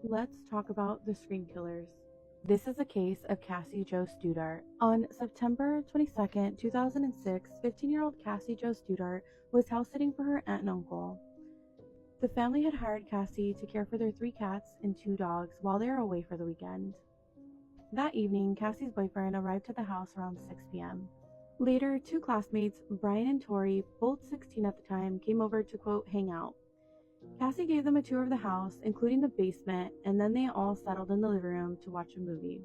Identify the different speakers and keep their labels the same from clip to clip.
Speaker 1: Let's talk about the Scream Killers. This is a case of Cassie Jo Stoddart. On September 22nd, 2006, 15-year-old Cassie Jo Stoddart was house sitting for her aunt and uncle. The family had hired Cassie to care for their 3 cats and 2 dogs while they were away for the weekend. That evening, Cassie's boyfriend arrived at the house around 6 p.m. Later, 2 classmates, Brian and Torey, both 16 at the time, came over to, quote, hang out. Cassie gave them a tour of the house, including the basement, and then they all settled in the living room to watch a movie.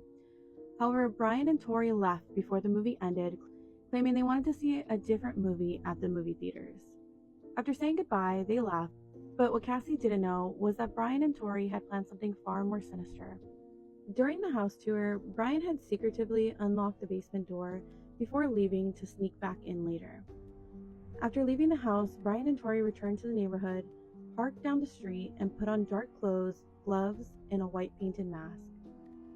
Speaker 1: However, Brian and Torey left before the movie ended, claiming they wanted to see a different movie at the movie theaters. After saying goodbye, they left, but what Cassie didn't know was that Brian and Torey had planned something far more sinister. During the house tour, Brian had secretively unlocked the basement door before leaving to sneak back in later. After leaving the house, Brian and Torey returned to the neighborhood, parked down the street, and put on dark clothes, gloves, and a white painted mask.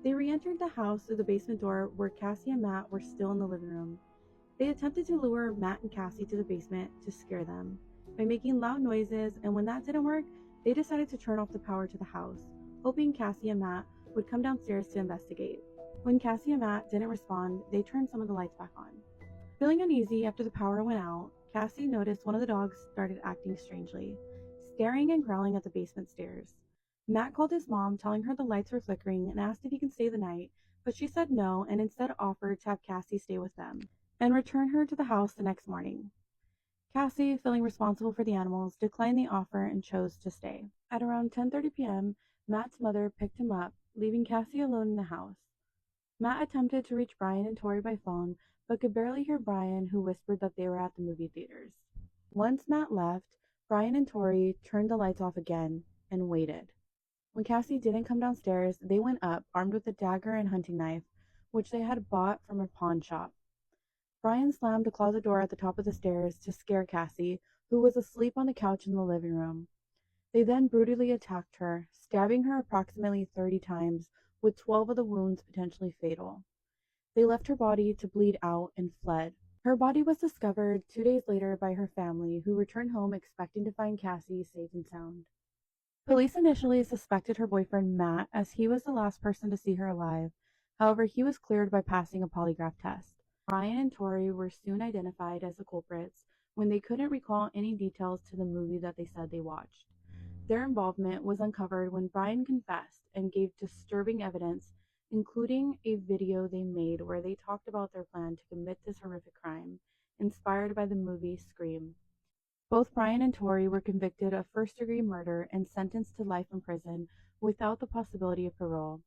Speaker 1: They re-entered the house through the basement door where Cassie and Matt were still in the living room. They attempted to lure Matt and Cassie to the basement to scare them by making loud noises, and when that didn't work, they decided to turn off the power to the house, hoping Cassie and Matt would come downstairs to investigate. When Cassie and Matt didn't respond, they turned some of the lights back on. Feeling uneasy after the power went out, Cassie noticed one of the dogs started acting strangely, staring and growling at the basement stairs. Matt called his mom, telling her the lights were flickering, and asked if he could stay the night, but she said no and instead offered to have Cassie stay with them and return her to the house the next morning. Cassie, feeling responsible for the animals, declined the offer and chose to stay. At around 10:30 p.m., Matt's mother picked him up, leaving Cassie alone in the house. Matt attempted to reach Brian and Torey by phone, but could barely hear Brian, who whispered that they were at the movie theaters. Once Matt left, Brian and Torey turned the lights off again and waited. When Cassie didn't come downstairs, they went up, armed with a dagger and hunting knife, which they had bought from a pawn shop. Brian slammed a closet door at the top of the stairs to scare Cassie, who was asleep on the couch in the living room. They then brutally attacked her, stabbing her approximately 30 times, with 12 of the wounds potentially fatal. They left her body to bleed out and fled. Her body was discovered 2 days later by her family, who returned home expecting to find Cassie safe and sound. Police initially suspected her boyfriend Matt, as he was the last person to see her alive. However, he was cleared by passing a polygraph test. Brian and Torey were soon identified as the culprits when they couldn't recall any details to the movie that they said they watched. Their involvement was uncovered when Brian confessed and gave disturbing evidence, including a video they made where they talked about their plan to commit this horrific crime, inspired by the movie Scream. Both Brian and Torey were convicted of first-degree murder and sentenced to life in prison without the possibility of parole.